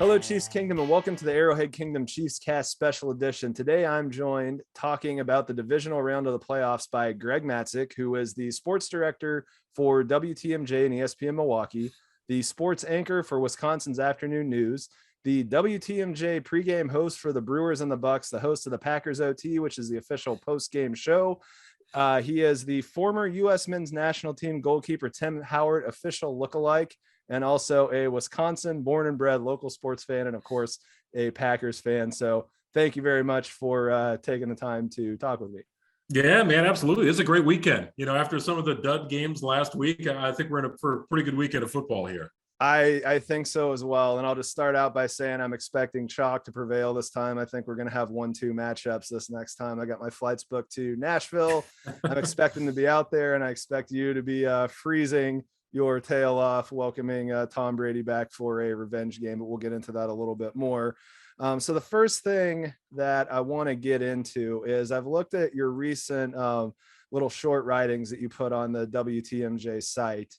Hello, Chiefs Kingdom, and welcome to the Arrowhead Kingdom Chiefs Cast Special Edition. Today, I'm joined talking about the divisional round of the playoffs by Greg Matzek, who is the sports director for WTMJ and ESPN Milwaukee, the sports anchor for Wisconsin's Afternoon News, the WTMJ pregame host for the Brewers and the Bucks, the host of the Packers OT, which is the official post-game show. He is the former U.S. men's national team goalkeeper Tim Howard official lookalike, and also a Wisconsin born and bred local sports fan, and of course a Packers fan. So thank you very much for taking the time to talk with me. Yeah, man, absolutely. It's a great weekend. You know, after some of the dud games last week, I think we're for a pretty good weekend of football here. I think so as well. And I'll just start out by saying I'm expecting chalk to prevail this time. I think we're going to have 1-2 matchups this next time. I got my flights booked to Nashville. I'm expecting to be out there, and I expect you to be freezing your tail off, welcoming Tom Brady back for a revenge game, but we'll get into that a little bit more. So the first thing that I want to get into is I've looked at your recent little short writings that you put on the WTMJ site,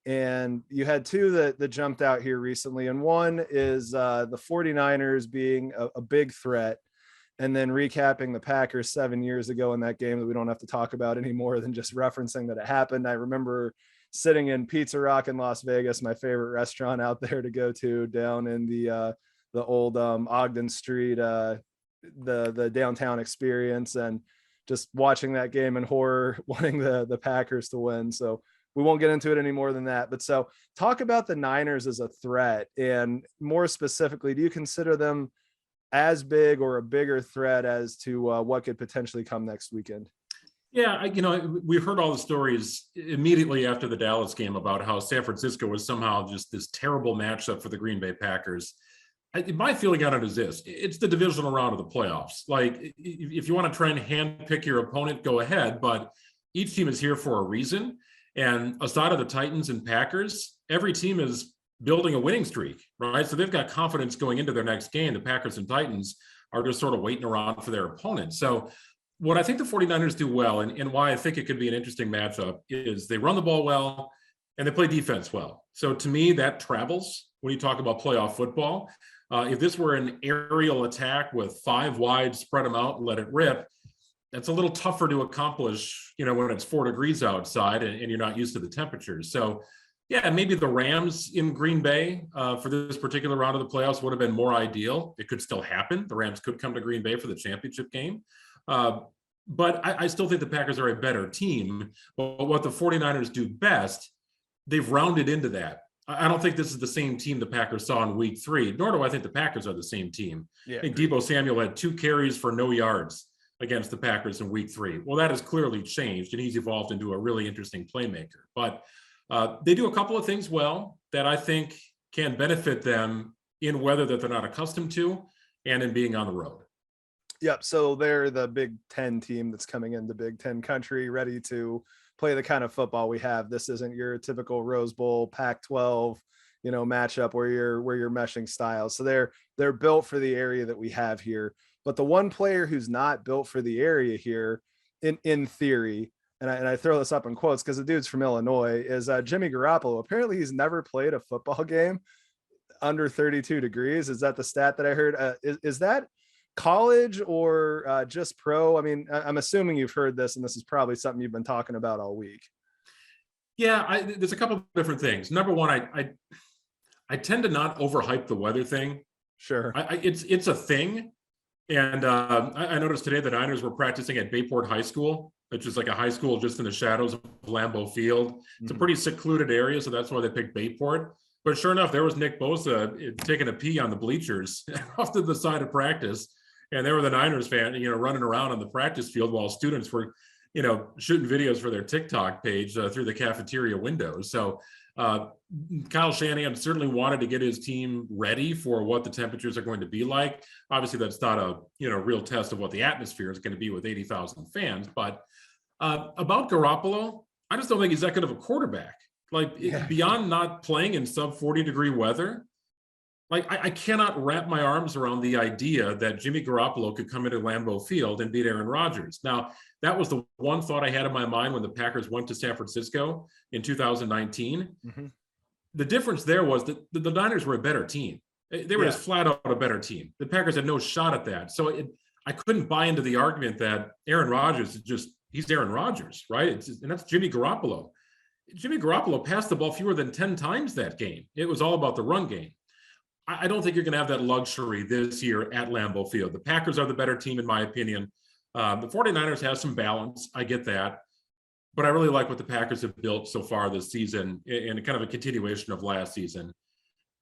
and you had two that jumped out here recently. And one is the 49ers being a big threat, and then recapping the Packers 7 years ago in that game that we don't have to talk about any more than just referencing that it happened. I remember sitting in Pizza Rock in Las Vegas, my favorite restaurant out there to go to down in the old Ogden Street, the downtown experience, and just watching that game in horror, wanting the Packers to win. So we won't get into it any more than that. But so talk about the Niners as a threat, and more specifically, do you consider them as big or a bigger threat as to what could potentially come next weekend? Yeah, we've heard all the stories immediately after the Dallas game about how San Francisco was somehow just this terrible matchup for the Green Bay Packers. My feeling on it is this: it's the divisional round of the playoffs. Like, if you want to try and handpick your opponent, go ahead, but each team is here for a reason. And aside of the Titans and Packers, every team is building a winning streak, right? So they've got confidence going into their next game. The Packers and Titans are just sort of waiting around for their opponent. So what I think the 49ers do well, and why I think it could be an interesting matchup, is they run the ball well and they play defense well. So to me, that travels when you talk about playoff football. If this were an aerial attack with 5 wide, spread them out and let it rip, that's a little tougher to accomplish, when it's 4 degrees outside and you're not used to the temperatures. So yeah, maybe the Rams in Green Bay for this particular round of the playoffs would have been more ideal. It could still happen. The Rams could come to Green Bay for the championship game. But I still think the Packers are a better team. But what the 49ers do best, they've rounded into that. I don't think this is the same team the Packers saw in week 3, nor do I think the Packers are the same team. Yeah, I think Deebo Samuel had 2 carries for no yards against the Packers in week 3. Well, that has clearly changed, and he's evolved into a really interesting playmaker. But they do a couple of things well that I think can benefit them in weather that they're not accustomed to and in being on the road. Yep. So they're the Big Ten team that's coming into Big Ten country, ready to play the kind of football we have. This isn't your typical Rose Bowl, Pac-12, matchup where you're meshing styles. So they're built for the area that we have here. But the one player who's not built for the area here, in theory, and I throw this up in quotes because the dude's from Illinois, is Jimmy Garoppolo. Apparently, he's never played a football game under 32 degrees. Is that the stat that I heard? Is that college or just pro? I mean, I'm assuming you've heard this, and this is probably something you've been talking about all week. Yeah, there's a couple of different things. Number one, I tend to not overhype the weather thing. Sure. It's a thing. And I noticed today the Niners were practicing at Bayport High School, which is like a high school just in the shadows of Lambeau Field. It's a pretty secluded area, so that's why they picked Bayport. But sure enough, there was Nick Bosa taking a pee on the bleachers off to the side of practice. And there were the Niners fan, running around on the practice field while students were, shooting videos for their TikTok page through the cafeteria windows. So Kyle Shanahan certainly wanted to get his team ready for what the temperatures are going to be like. Obviously, that's not a real test of what the atmosphere is going to be with 80,000 fans. But about Garoppolo, I just don't think he's that good of a quarterback. Beyond not playing in sub 40 degree weather, I cannot wrap my arms around the idea that Jimmy Garoppolo could come into Lambeau Field and beat Aaron Rodgers. Now, that was the one thought I had in my mind when the Packers went to San Francisco in 2019. Mm-hmm. The difference there was that the Niners were a better team. They were just flat out a better team. The Packers had no shot at that. So I couldn't buy into the argument that Aaron Rodgers is he's Aaron Rodgers, right? And that's Jimmy Garoppolo. Jimmy Garoppolo passed the ball fewer than 10 times that game. It was all about the run game. I don't think you're going to have that luxury this year at Lambeau Field. The Packers are the better team, in my opinion. The 49ers have some balance. I get that. But I really like what the Packers have built so far this season, and kind of a continuation of last season.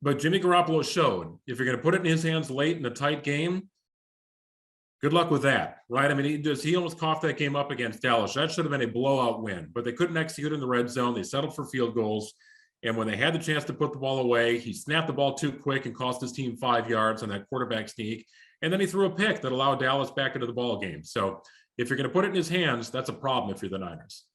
But Jimmy Garoppolo showed, if you're going to put it in his hands late in a tight game, good luck with that, right? I mean, he almost coughed that game up against Dallas. That should have been a blowout win, but they couldn't execute in the red zone. They settled for field goals. And when they had the chance to put the ball away, he snapped the ball too quick and cost his team 5 yards on that quarterback sneak. And then he threw a pick that allowed Dallas back into the ball game. So if you're going to put it in his hands, that's a problem if you're the Niners.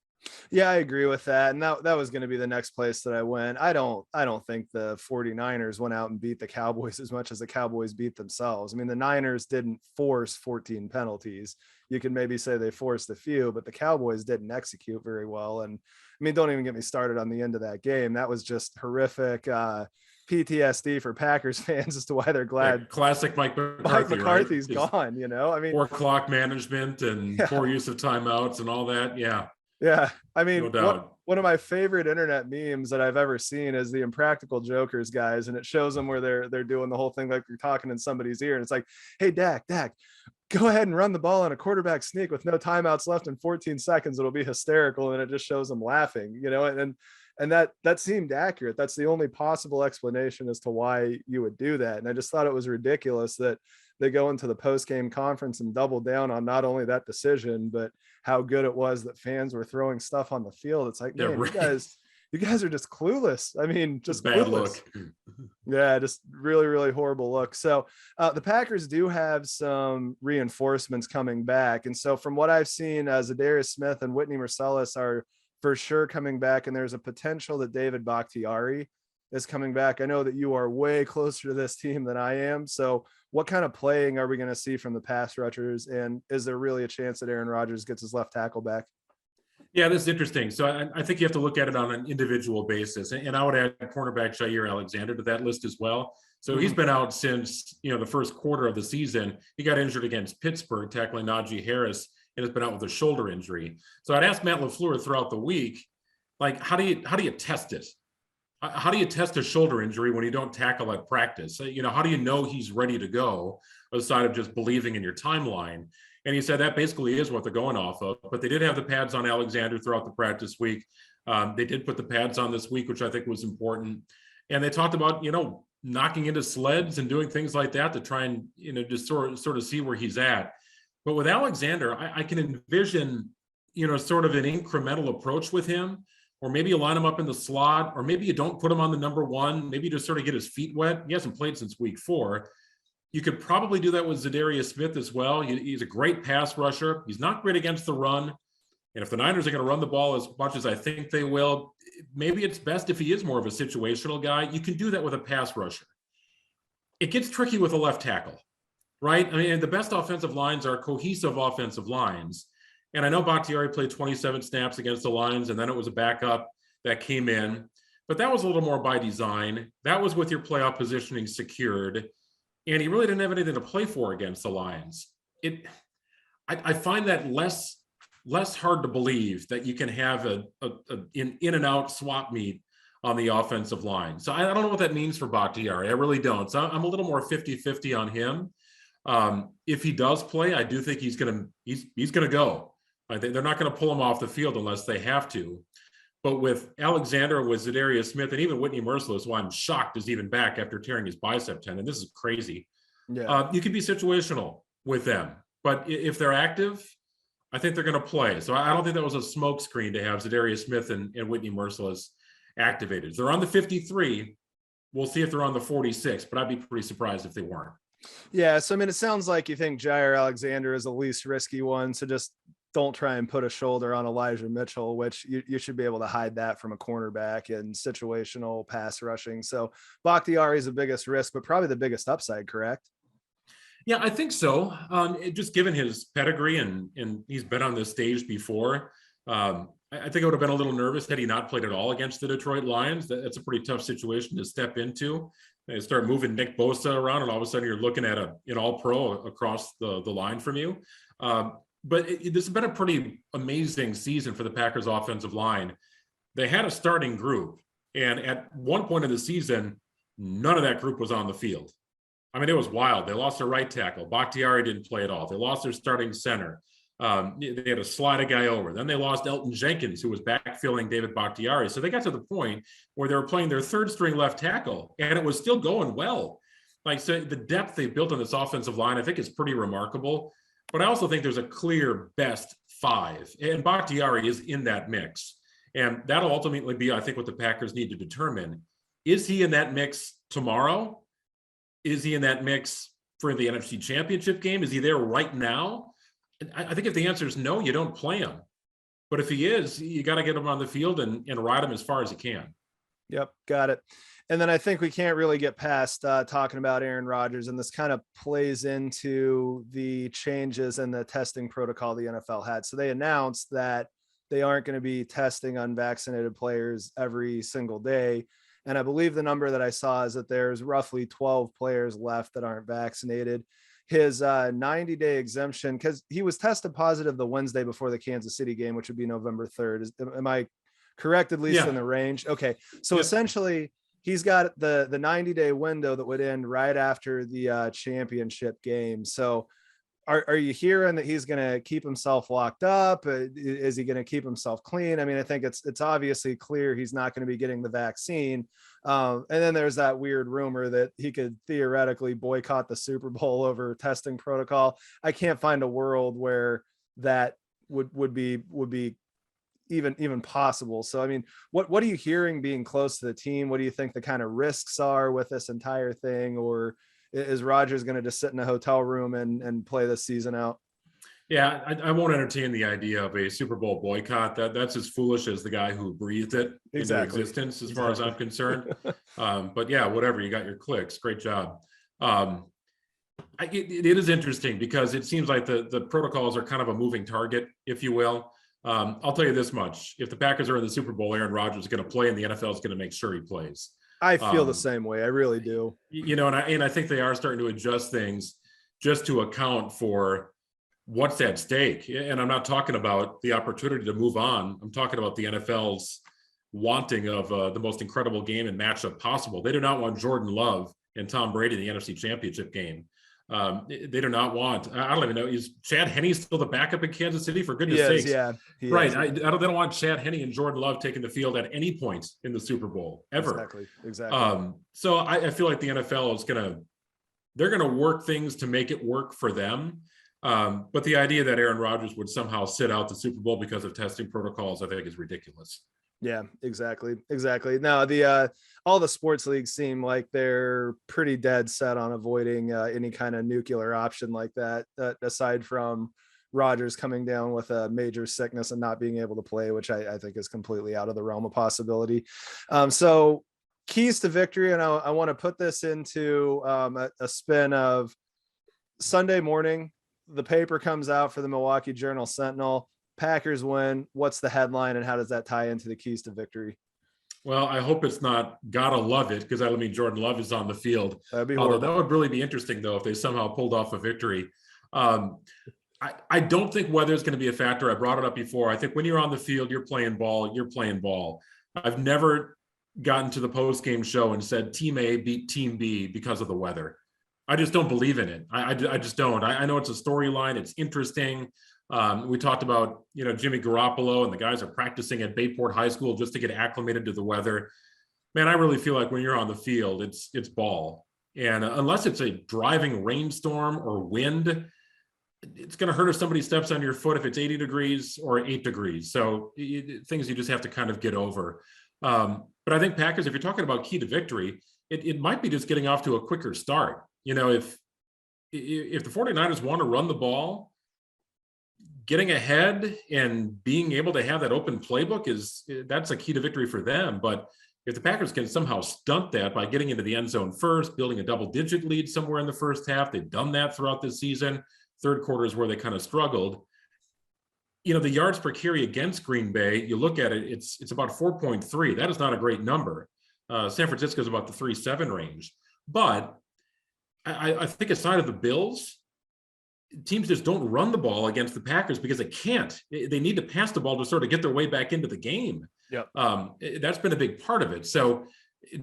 Yeah, I agree with that. And that was going to be the next place that I went. I don't think the 49ers went out and beat the Cowboys as much as the Cowboys beat themselves. I mean, the Niners didn't force 14 penalties. You can maybe say they forced a few, but the Cowboys didn't execute very well. And I mean, don't even get me started on the end of that game. That was just horrific. PTSD for Packers fans as to why they're glad. Classic Mike McCarthy's right? gone, you know, I mean, poor clock management and poor use of timeouts and all that. Yeah. Yeah. I mean, no one of my favorite internet memes that I've ever seen is the Impractical Jokers guys. And it shows them where they're doing the whole thing like you're talking in somebody's ear. And it's like, hey, Dak, go ahead and run the ball on a quarterback sneak with no timeouts left in 14 seconds. It'll be hysterical. And it just shows them laughing, you know, and that seemed accurate. That's the only possible explanation as to why you would do that. And I just thought it was ridiculous that they go into the post-game conference and double down on not only that decision, but how good it was that fans were throwing stuff on the field. It's like, man, right. you guys are just clueless. I mean, just bad clueless. Look. Yeah, just really, really horrible look. So the Packers do have some reinforcements coming back. And so from what I've seen, Zadarius Smith and Whitney Mercilus are for sure coming back. And there's a potential that David Bakhtiari is coming back. I know that you are way closer to this team than I am. So what kind of playing are we going to see from the pass rushers? And is there really a chance that Aaron Rodgers gets his left tackle back? Yeah, this is interesting. So I think you have to look at it on an individual basis. And I would add cornerback Jair Alexander to that list as well. So he's been out since, the first quarter of the season. He got injured against Pittsburgh, tackling Najee Harris, and has been out with a shoulder injury. So I'd asked Matt LaFleur throughout the week, like, how do you test it? How do you test a shoulder injury when you don't tackle at practice? How do you know he's ready to go aside of just believing in your timeline? And he said that basically is what they're going off of. But they did have the pads on Alexander throughout the practice week. They did put the pads on this week, which I think was important. And they talked about, knocking into sleds and doing things like that to try and, just sort of see where he's at. But with Alexander, I can envision, sort of an incremental approach with him. Or maybe you line him up in the slot, or maybe you don't put him on the number one. Maybe you just sort of get his feet wet. He hasn't played since week 4. You could probably do that with Zadarius Smith as well. He's a great pass rusher. He's not great against the run. And if the Niners are going to run the ball as much as I think they will, maybe it's best if he is more of a situational guy. You can do that with a pass rusher. It gets tricky with a left tackle, right? I mean, the best offensive lines are cohesive offensive lines. And I know Bakhtiari played 27 snaps against the Lions, and then it was a backup that came in. But that was a little more by design. That was with your playoff positioning secured. And he really didn't have anything to play for against the Lions. I find that less hard to believe that you can have an in and out swap meet on the offensive line. So I don't know what that means for Bakhtiari. I really don't. So I'm a little more 50-50 on him. If he does play, I do think he's gonna go. They're not going to pull him off the field unless they have to. But with Alexander, with Zadarius Smith, and even Whitney Mercilus, who I'm shocked is even back after tearing his bicep tendon. This is crazy. Yeah. You can be situational with them. But if they're active, I think they're going to play. So I don't think that was a smoke screen to have Zadarius Smith and Whitney Mercilus activated. They're on the 53. We'll see if they're on the 46, but I'd be pretty surprised if they weren't. Yeah. So, I mean, it sounds like you think Jair Alexander is the least risky one. So just don't try and put a shoulder on Elijah Mitchell, which you should be able to hide that from a cornerback and situational pass rushing. So Bakhtiari is the biggest risk, but probably the biggest upside, correct? Yeah, I think so. Just given his pedigree and he's been on this stage before, I think I would have been a little nervous had he not played at all against the Detroit Lions. That's a pretty tough situation to step into. They start moving Nick Bosa around, and all of a sudden you're looking at an all-pro across the line from you. But this has been a pretty amazing season for the Packers offensive line. They had a starting group, and at one point in the season, none of that group was on the field. I mean, it was wild. They lost their right tackle. Bakhtiari didn't play at all. They lost their starting center. They had to slide a guy over. Then they lost Elton Jenkins, who was backfilling David Bakhtiari. So they got to the point where they were playing their third string left tackle, and it was still going well. Like, so the depth they built on this offensive line, I think, is pretty remarkable. But I also think there's a clear best five, and Bakhtiari is in that mix. And that'll ultimately be, I think, what the Packers need to determine. Is he in that mix tomorrow? Is he in that mix for the NFC Championship game? Is he there right now? I think if the answer is no, you don't play him. But if he is, you got to get him on the field and ride him as far as you can. Yep, got it. And then I think we can't really get past talking about Aaron Rodgers, and this kind of plays into the changes in the testing protocol the NFL had. So they announced that they aren't going to be testing unvaccinated players every single day. And I believe the number that I saw is that there's roughly 12 players left that aren't vaccinated. His 90-day exemption, because he was tested positive the Wednesday before the Kansas City game, which would be November 3rd. Am I correct, at least in the range? Okay. So essentially, he's got the 90-day window that would end right after the championship game. So are you hearing that he's going to keep himself locked up? Is he going to keep himself clean? I mean, I think it's obviously clear he's not going to be getting the vaccine. And then there's that weird rumor that he could theoretically boycott the Super Bowl over testing protocol. I can't find a world where that would be even possible. So, I mean, what are you hearing being close to the team? What do you think the kind of risks are with this entire thing? Or is Rodgers going to just sit in a hotel room and play this season out? Yeah, I won't entertain the idea of a Super Bowl boycott. That's as foolish as the guy who breathed it into existence, as far as I'm concerned. But yeah, whatever, you got your clicks. Great job. It is interesting because it seems like the protocols are kind of a moving target, if you will. I'll tell you this much. If the Packers are in the Super Bowl, Aaron Rodgers is going to play, and the NFL is going to make sure he plays. I feel the same way. I really do. You know, and I think they are starting to adjust things just to account for what's at stake. And I'm not talking about the opportunity to move on. I'm talking about the NFL's wanting of the most incredible game and matchup possible. They do not want Jordan Love and Tom Brady in the NFC Championship game. They do not want, I don't even know, is Chad Henne still the backup in Kansas City? For goodness sakes. Yeah, right. They don't want Chad Henne and Jordan Love taking the field at any point in the Super Bowl, ever. Exactly. So I feel like the NFL is they're going to work things to make it work for them. But the idea that Aaron Rodgers would somehow sit out the Super Bowl because of testing protocols, I think, is ridiculous. Yeah, exactly. Now, all the sports leagues seem like they're pretty dead set on avoiding any kind of nuclear option like that, aside from Rodgers coming down with a major sickness and not being able to play, which I think is completely out of the realm of possibility. So keys to victory, and I want to put this into a spin of Sunday morning. The paper comes out for the Milwaukee Journal-Sentinel. Packers win. What's the headline, and how does that tie into the keys to victory? Well, I hope it's not gotta love it, because that'll mean Jordan Love is on the field. That'd be horrible. That would really be interesting, though, if they somehow pulled off a victory. I don't think weather is going to be a factor. I brought it up before. I think when you're on the field, you're playing ball. I've never gotten to the post-game show and said Team A beat Team B because of the weather. I just don't believe in it. I just don't. I know it's a storyline. It's interesting. We talked about, Jimmy Garoppolo, and the guys are practicing at Bayport High School just to get acclimated to the weather. Man, I really feel like when you're on the field, it's ball. And unless it's a driving rainstorm or wind, it's going to hurt if somebody steps on your foot if it's 80 degrees or 8 degrees. So things you just have to kind of get over. But I think Packers, if you're talking about key to victory, it might be just getting off to a quicker start. If the 49ers want to run the ball, getting ahead and being able to have that open playbook that's a key to victory for them. But if the Packers can somehow stunt that by getting into the end zone first, building a double-digit lead somewhere in the first half, they've done that throughout this season. Third quarter is where they kind of struggled. The yards per carry against Green Bay, you look at it, it's about 4.3. That is not a great number. San Francisco is about the 3.7 range. But I think aside of the Bills, teams just don't run the ball against the Packers because they can't. They need to pass the ball to sort of get their way back into the game. Yep. That's been a big part of it. So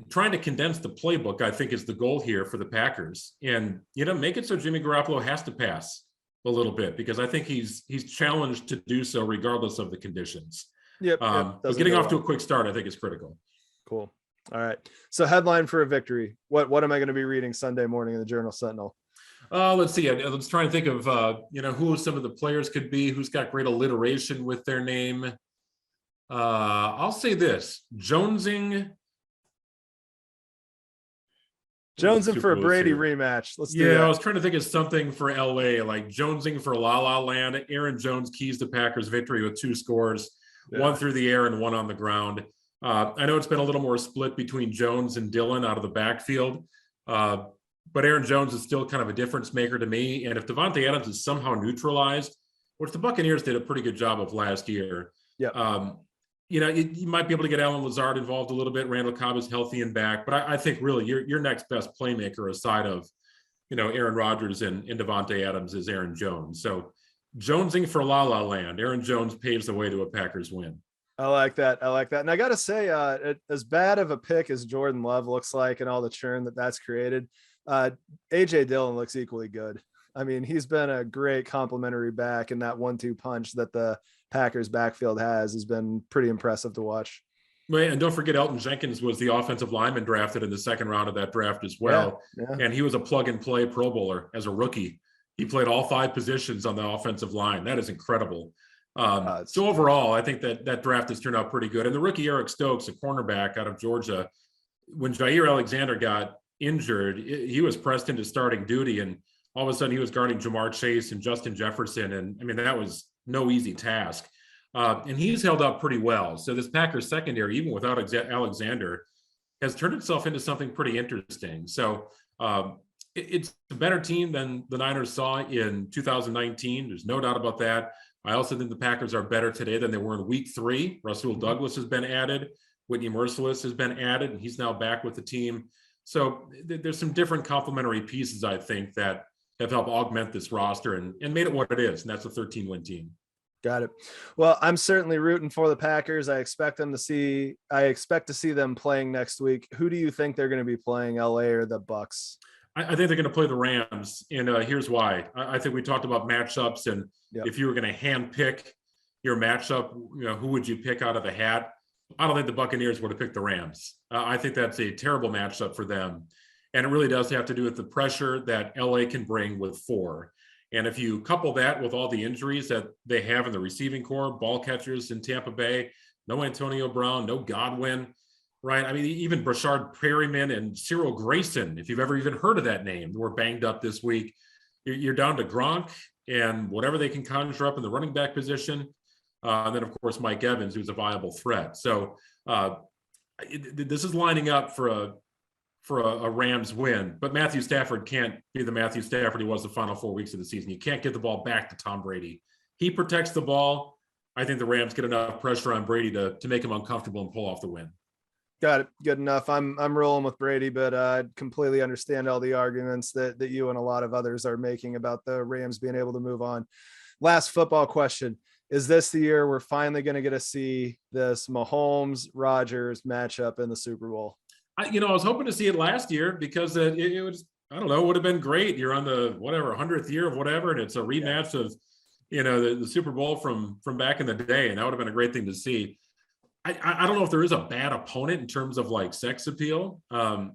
trying to condense the playbook, I think, is the goal here for the Packers. And, make it so Jimmy Garoppolo has to pass a little bit, because I think he's challenged to do so regardless of the conditions. Yep. But getting off to a quick start, I think, is critical. Cool. All right. So headline for a victory. What am I going to be reading Sunday morning in the Journal-Sentinel? Let's see. Let's try and think of, who some of the players could be, who's got great alliteration with their name. I'll say this: Jonesing for a Brady rematch. Let's do that. I was trying to think of something for LA, like Jonesing for La La Land. Aaron Jones keys the Packers' victory with 2 scores, one through the air and one on the ground. I know it's been a little more split between Jones and Dillon out of the backfield, but Aaron Jones is still kind of a difference maker to me. And if Davante Adams is somehow neutralized, which the Buccaneers did a pretty good job of last year, you might be able to get Alan Lazard involved a little bit. Randall Cobb is healthy and back, but I think really your next best playmaker aside of, Aaron Rodgers and Davante Adams is Aaron Jones. So Jonesing for La La Land. Aaron Jones paves the way to a Packers win. I like that. And I got to say, as bad of a pick as Jordan Love looks like and all the churn that's created, AJ Dillon looks equally good. I mean, he's been a great complimentary back, and that 1-2 punch that the Packers backfield has been pretty impressive to watch. Right, and don't forget Elton Jenkins was the offensive lineman drafted in the second round of that draft as well. Yeah. And he was a plug-and-play Pro Bowler as a rookie. He played all 5 positions on the offensive line. That is incredible. So overall, I think that draft has turned out pretty good. And the rookie Eric Stokes, a cornerback out of Georgia, when Jair Alexander got injured, he was pressed into starting duty, and all of a sudden he was guarding Jamar Chase and Justin Jefferson. And I mean, that was no easy task. And he's held up pretty well. So this Packers secondary, even without Alexander, has turned itself into something pretty interesting. So it's a better team than the Niners saw in 2019. There's no doubt about that. I also think the Packers are better today than they were in week 3. Rasul Douglas has been added. Whitney Merciless has been added, and he's now back with the team. So there's some different complementary pieces, I think, that have helped augment this roster and made it what it is, and that's a 13-win team. Got it. Well, I'm certainly rooting for the Packers. I expect to see them playing next week. Who do you think they're going to be playing, LA or the Bucks? I think they're going to play the Rams, and here's why. I think we talked about matchups, and if you were going to hand pick your matchup, who would you pick out of the hat? I don't think the Buccaneers would have picked the Rams. I think that's a terrible matchup for them, and it really does have to do with the pressure that LA can bring with 4. And if you couple that with all the injuries that they have in the receiving core, ball catchers in Tampa Bay, no Antonio Brown, no Godwin, right? I mean, even Brashard Perryman and Cyril Grayson, if you've ever even heard of that name, were banged up this week. You're down to Gronk and whatever they can conjure up in the running back position. And then, of course, Mike Evans, who's a viable threat. So this is lining up for a Rams win, but Matthew Stafford can't be the Matthew Stafford he was the final 4 weeks of the season. You can't get the ball back to Tom Brady. He protects the ball. I think the Rams get enough pressure on Brady to make him uncomfortable and pull off the win. Got it. Good enough. I'm rolling with Brady, but I completely understand all the arguments that you and a lot of others are making about the Rams being able to move on. Last football question. Is this the year we're finally going to get to see this Mahomes Rodgers matchup in the Super Bowl? I was hoping to see it last year because it was, I don't know, would have been great. You're on the 100th year of whatever, and it's a rematch of, the Super Bowl from back in the day, and that would have been a great thing to see. I don't know if there is a bad opponent in terms of like sex appeal.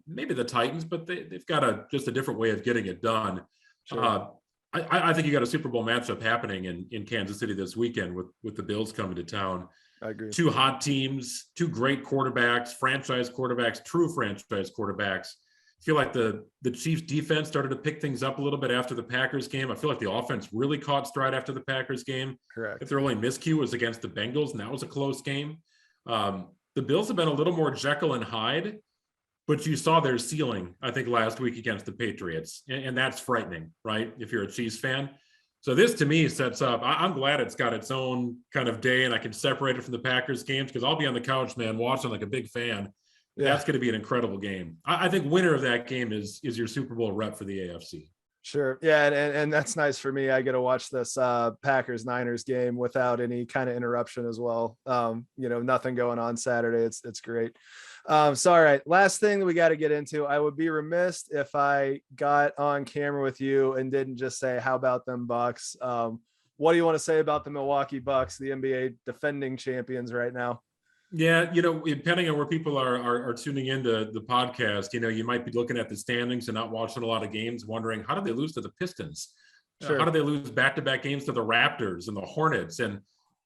Maybe the Titans, but they've got just a different way of getting it done. Sure. I think you got a Super Bowl matchup happening in Kansas City this weekend with the Bills coming to town. I agree. 2 hot teams, 2 great quarterbacks, true franchise quarterbacks. I feel like the Chiefs defense started to pick things up a little bit after the Packers game. I feel like the offense really caught stride after the Packers game. Correct. If their only miscue was against the Bengals, and that was a close game. The Bills have been a little more Jekyll and Hyde, but you saw their ceiling, I think, last week against the Patriots. And that's frightening, right? If you're a Chiefs fan. So this to me sets up, I'm glad it's got its own kind of day and I can separate it from the Packers games because I'll be on the couch, man, watching like a big fan That's going to be an incredible game. I think winner of that game is your Super Bowl rep for the AFC. Sure. Yeah. And that's nice for me. I get to watch this Packers Niners game without any kind of interruption as well. Nothing going on Saturday. It's great. So, all right. Last thing that we got to get into, I would be remiss if I got on camera with you and didn't just say, how about them Bucks? What do you want to say about the Milwaukee Bucks, the NBA defending champions right now? Yeah, depending on where people are tuning into the podcast, you might be looking at the standings and not watching a lot of games, wondering how did they lose to the Pistons? Sure. How did they lose back-to-back games to the Raptors and the Hornets and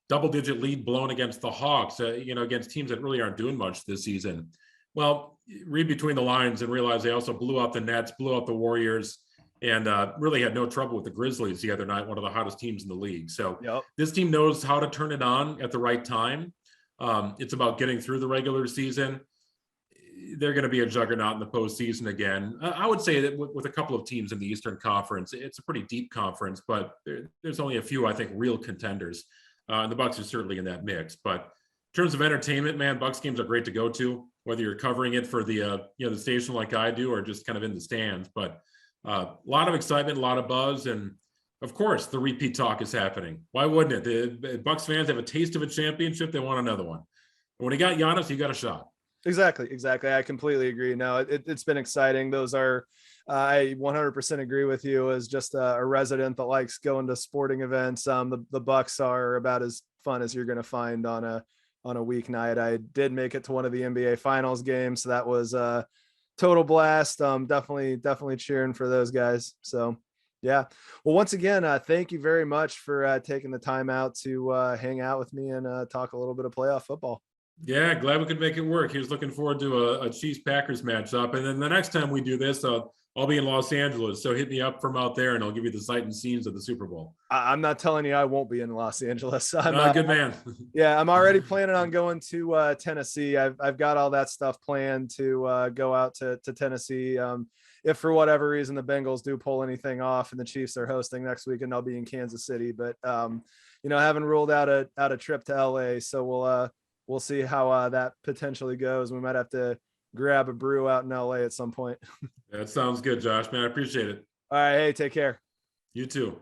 double-digit lead blown against the Hawks, against teams that really aren't doing much this season? Well, read between the lines and realize they also blew out the Nets, blew out the Warriors, and really had no trouble with the Grizzlies the other night, one of the hottest teams in the league. So This team knows how to turn it on at the right time. It's about getting through the regular season. They're going to be a juggernaut in the postseason again. I would say that with a couple of teams in the Eastern Conference, it's a pretty deep conference, but there's only a few, I think, real contenders. And the Bucks are certainly in that mix. But in terms of entertainment, man, Bucks games are great to go to, whether you're covering it for the station like I do or just kind of in the stands. But a lot of excitement, a lot of buzz, and of course, the repeat talk is happening. Why wouldn't it? The Bucks fans have a taste of a championship. They want another one. When he got Giannis, he got a shot. Exactly. I completely agree. No, it's been exciting. Those are, I 100% agree with you as just a resident that likes going to sporting events. The Bucks are about as fun as you're going to find on a weeknight. I did make it to one of the NBA Finals games, so that was a total blast. Definitely cheering for those guys. So. Yeah. Well, once again, thank you very much for taking the time out to hang out with me and talk a little bit of playoff football. Yeah, glad we could make it work. He was looking forward to a Chiefs-Packers matchup. And then the next time we do this, I'll be in Los Angeles. So hit me up from out there and I'll give you the sight and scenes of the Super Bowl. I'm not telling you I won't be in Los Angeles. I'm good man. Yeah, I'm already planning on going to Tennessee. I've got all that stuff planned to go out to Tennessee. If for whatever reason the Bengals do pull anything off and the Chiefs are hosting next week, and I'll be in Kansas City. But haven't ruled out a trip to LA. So we'll see how that potentially goes. We might have to grab a brew out in LA at some point. That sounds good, Josh, man. I appreciate it. All right. Hey, take care. You too.